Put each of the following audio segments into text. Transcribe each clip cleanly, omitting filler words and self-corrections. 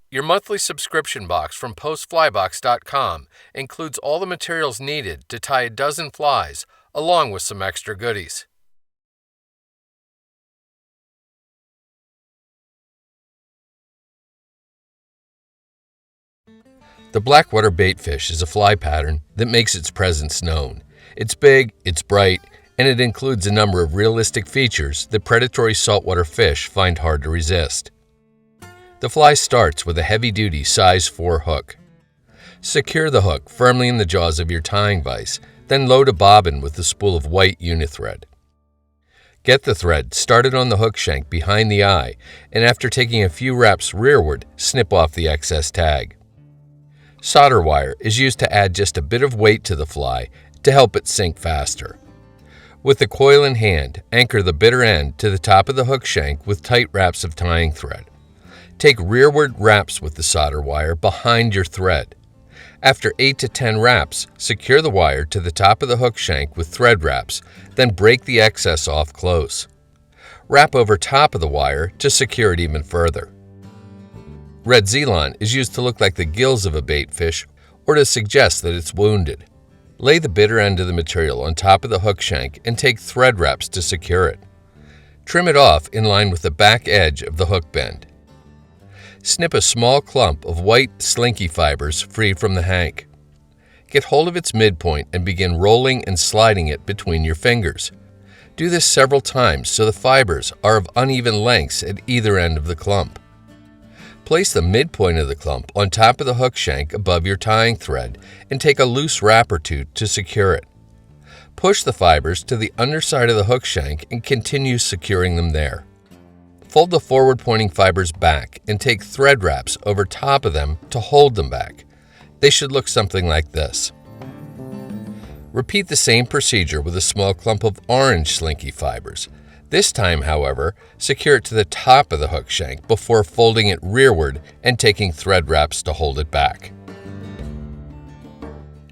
Your monthly subscription box from postflybox.com includes all the materials needed to tie a dozen flies, along with some extra goodies. The Black Water Baitfish is a fly pattern that makes its presence known. It's big, it's bright, and it includes a number of realistic features that predatory saltwater fish find hard to resist. The fly starts with a heavy-duty size 4 hook. Secure the hook firmly in the jaws of your tying vise, then load a bobbin with a spool of white unithread. Get the thread started on the hook shank behind the eye, and after taking a few wraps rearward, snip off the excess tag. Solder wire is used to add just a bit of weight to the fly to help it sink faster. With the coil in hand, anchor the bitter end to the top of the hook shank with tight wraps of tying thread. Take rearward wraps with the solder wire behind your thread. After 8 to 10 wraps, secure the wire to the top of the hook shank with thread wraps, then break the excess off close. Wrap over top of the wire to secure it even further. Red Zeolon is used to look like the gills of a baitfish or to suggest that it's wounded. Lay the bitter end of the material on top of the hook shank and take thread wraps to secure it. Trim it off in line with the back edge of the hook bend. Snip a small clump of white slinky fibers free from the hank. Get hold of its midpoint and begin rolling and sliding it between your fingers. Do this several times so the fibers are of uneven lengths at either end of the clump. Place the midpoint of the clump on top of the hook shank above your tying thread and take a loose wrap or two to secure it. Push the fibers to the underside of the hook shank and continue securing them there. Fold the forward-pointing fibers back and take thread wraps over top of them to hold them back. They should look something like this. Repeat the same procedure with a small clump of orange slinky fibers. This time, however, secure it to the top of the hook shank before folding it rearward and taking thread wraps to hold it back.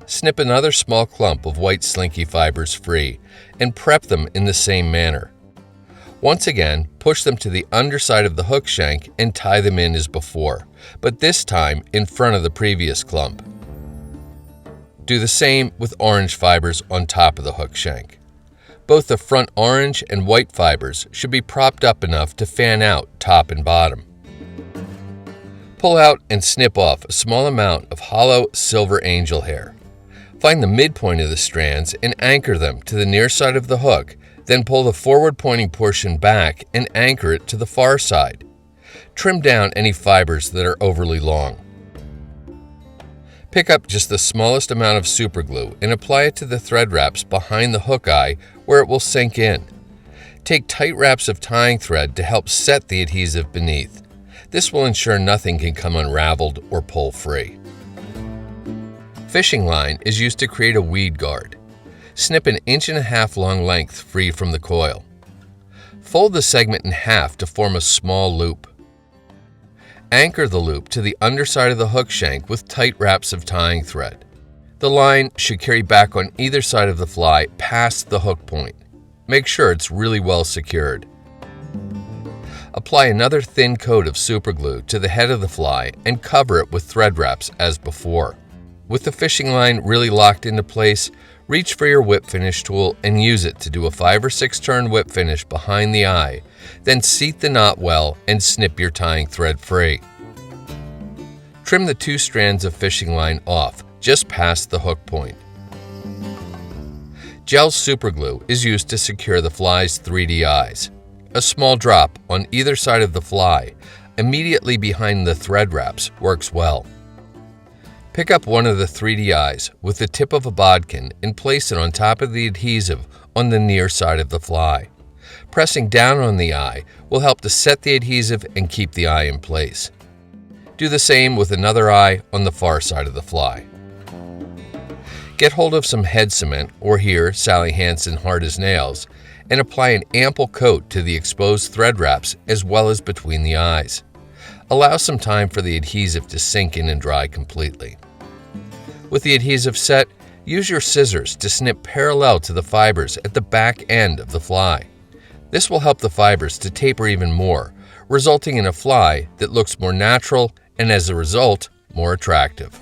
Snip another small clump of white slinky fibers free and prep them in the same manner. Once again, push them to the underside of the hook shank and tie them in as before, but this time in front of the previous clump. Do the same with orange fibers on top of the hook shank. Both the front orange and white fibers should be propped up enough to fan out top and bottom. Pull out and snip off a small amount of hollow silver angel hair. Find the midpoint of the strands and anchor them to the near side of the hook, then pull the forward-pointing portion back and anchor it to the far side. Trim down any fibers that are overly long. Pick up just the smallest amount of superglue and apply it to the thread wraps behind the hook eye where it will sink in. Take tight wraps of tying thread to help set the adhesive beneath. This will ensure nothing can come unraveled or pull free. Fishing line is used to create a weed guard. Snip an 1.5 long length free from the coil. Fold the segment in half to form a small loop. Anchor the loop to the underside of the hook shank with tight wraps of tying thread. The line should carry back on either side of the fly past the hook point. Make sure it's really well secured. Apply another thin coat of superglue to the head of the fly and cover it with thread wraps as before. With the fishing line really locked into place, reach for your whip finish tool and use it to do a 5 or 6 turn whip finish behind the eye, then seat the knot well and snip your tying thread free. Trim the 2 strands of fishing line off just past the hook point. Gel superglue is used to secure the fly's 3D eyes. A small drop on either side of the fly, immediately behind the thread wraps, works well. Pick up one of the 3D eyes with the tip of a bodkin and place it on top of the adhesive on the near side of the fly. Pressing down on the eye will help to set the adhesive and keep the eye in place. Do the same with another eye on the far side of the fly. Get hold of some head cement, or here Sally Hansen hard as nails, and apply an ample coat to the exposed thread wraps as well as between the eyes. Allow some time for the adhesive to sink in and dry completely. With the adhesive set, use your scissors to snip parallel to the fibers at the back end of the fly. This will help the fibers to taper even more, resulting in a fly that looks more natural and as a result, more attractive.